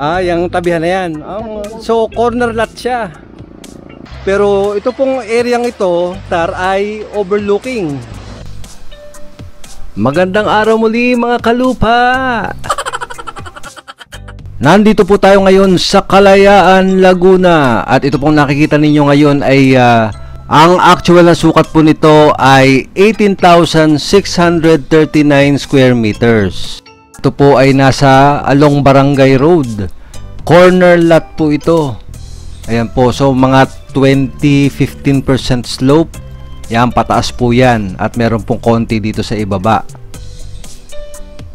Yung tabihan na yan. So, corner lot siya. Pero ito pong areang ito, ay overlooking. Magandang araw muli mga kalupa! Nandito po tayo ngayon sa Kalayaan, Laguna. At ito pong nakikita ninyo ngayon ay ang actual na sukat po nito ay 18,639 square meters. Ito po ay nasa along Barangay Road. Corner lot po ito. Ayan po. So mga 20-15% slope. Yan, pataas po yan. At meron pong konti dito sa ibaba.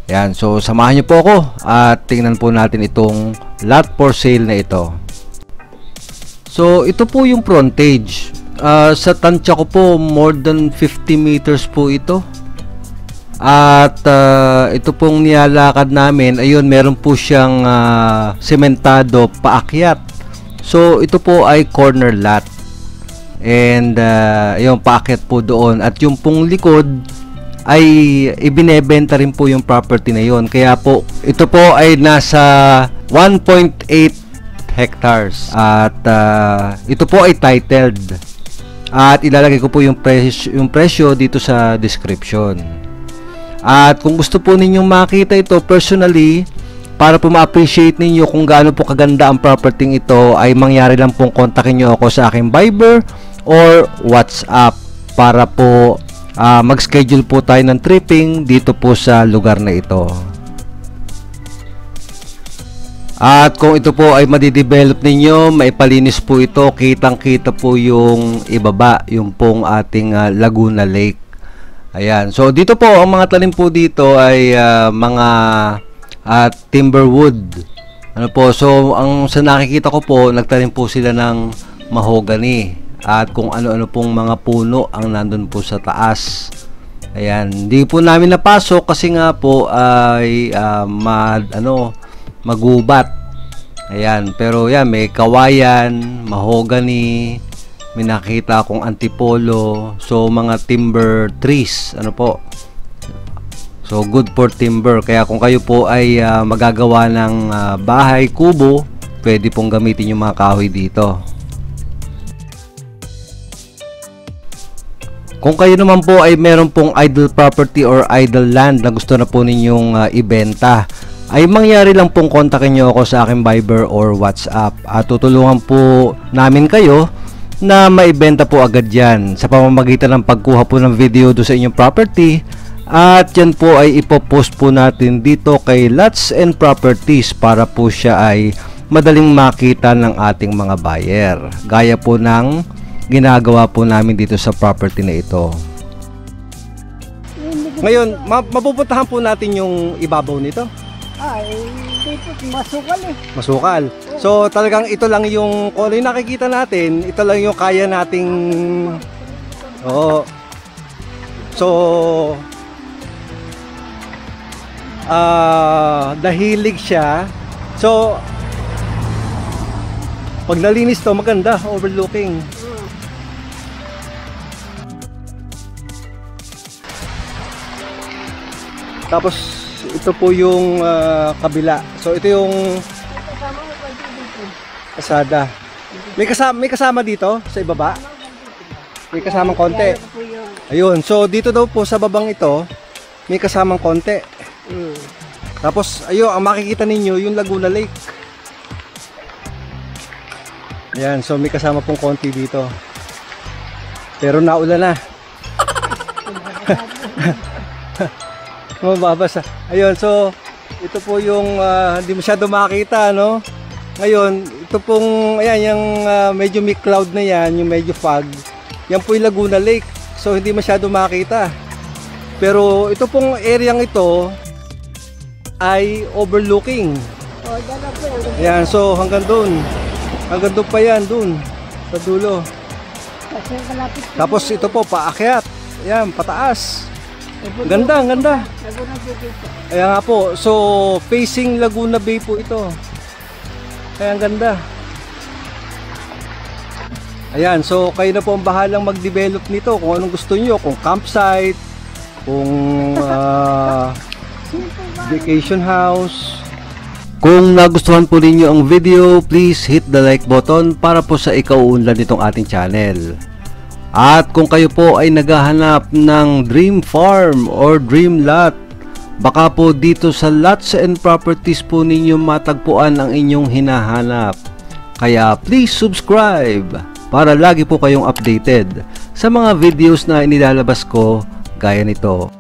Ayan. So samahan nyo po ako. At tingnan po natin itong lot for sale na ito. So ito po yung frontage. Sa tansya ko po, more than 50 meters po ito. At ito pong nilalakad namin, ayun, meron po siyang sementado paakyat. So ito po ay corner lot. And ayun, paakyat po doon. At yung pong likod ay ibinebenta rin po yung property na yon. Kaya po ito po ay nasa 1.8 hectares. At ito po ay titled. At ilalagay ko po yung presyo dito sa description. At kung gusto po ninyong makita ito personally, para po ma-appreciate ninyo kung gaano po kaganda ang property ito, ay mangyari lang pong kontakin nyo ako sa aking Viber or WhatsApp para po mag-schedule po tayo ng tripping dito po sa lugar na ito. At kung ito po ay madidevelop ninyo, maipalinis po ito, kitang-kita po yung ibaba, yung pong ating Laguna Lake. Ayan. So dito po ang mga tanim po dito ay mga timberwood. Ano po? So ang sa nakikita ko po, nagtanim po sila ng mahogany at kung ano-ano pong mga puno ang nandun po sa taas. Ayan. Hindi po namin napasok kasi nga po ay magubat. Ayan. Pero yan, may kawayan, mahogany, may nakita akong antipolo. So mga timber trees, ano po, so good for timber. Kaya kung kayo po ay magagawa ng bahay kubo, pwede pong gamitin yung mga kahoy dito. Kung kayo naman po ay meron pong idle property or idle land na gusto na po ninyong ibenta, ay mangyari lang pong kontakin nyo ako sa aking Viber or WhatsApp at tutulungan po namin kayo na maibenta po agad yan sa pamamagitan ng pagkuha po ng video do sa inyong property, at yan po ay ipopost po natin dito kay Lots and Properties para po siya ay madaling makita ng ating mga buyer, gaya po ng ginagawa po namin dito sa property na ito. Ngayon, mapupuntahan po natin yung ibabaw nito. Dito masukal eh. Masukal. So talagang ito lang yung, kung ano yung nakikita natin, ito lang yung kaya nating, oo. So dahilig siya. So pag nalinis to, maganda, overlooking. Tapos ito po yung kabila. So ito yung kasada. May kasama dito sa ibaba. May kasamang konti. Ayun. So dito daw po sa babang ito, may kasamang konti. Tapos ayun, ang makikita ninyo yung Laguna Lake. Ayan. So may kasama pong konti dito. Pero naulan na. Mababasa. Ayun, so ito po yung hindi masyado makita, no? Ngayon, ito pong ayan, yung medyo may cloud na yan, yung medyo fog. Yan po yung Laguna Lake. So hindi masyado makita. Pero ito pong areang ito ay overlooking. Ayan, so hanggang doon. Hanggang doon pa yan, doon sa dulo. Tapos ito po paakyat. Ayan, pataas. Ganda, ganda. Ayan nga po. So, facing Laguna Bay po ito. Ayan, ganda. Ayan, so kayo na po ang bahalang mag-develop nito. Kung anong gusto nyo. Kung campsite, kung vacation house. Kung nagustuhan po ninyo ang video, please hit the like button para po sa ikauunlad nitong ating channel. At kung kayo po ay naghahanap ng dream farm or dream lot, baka po dito sa Lots and Properties po ninyo matagpuan ang inyong hinahanap. Kaya please subscribe para lagi po kayong updated sa mga videos na inilalabas ko gaya nito.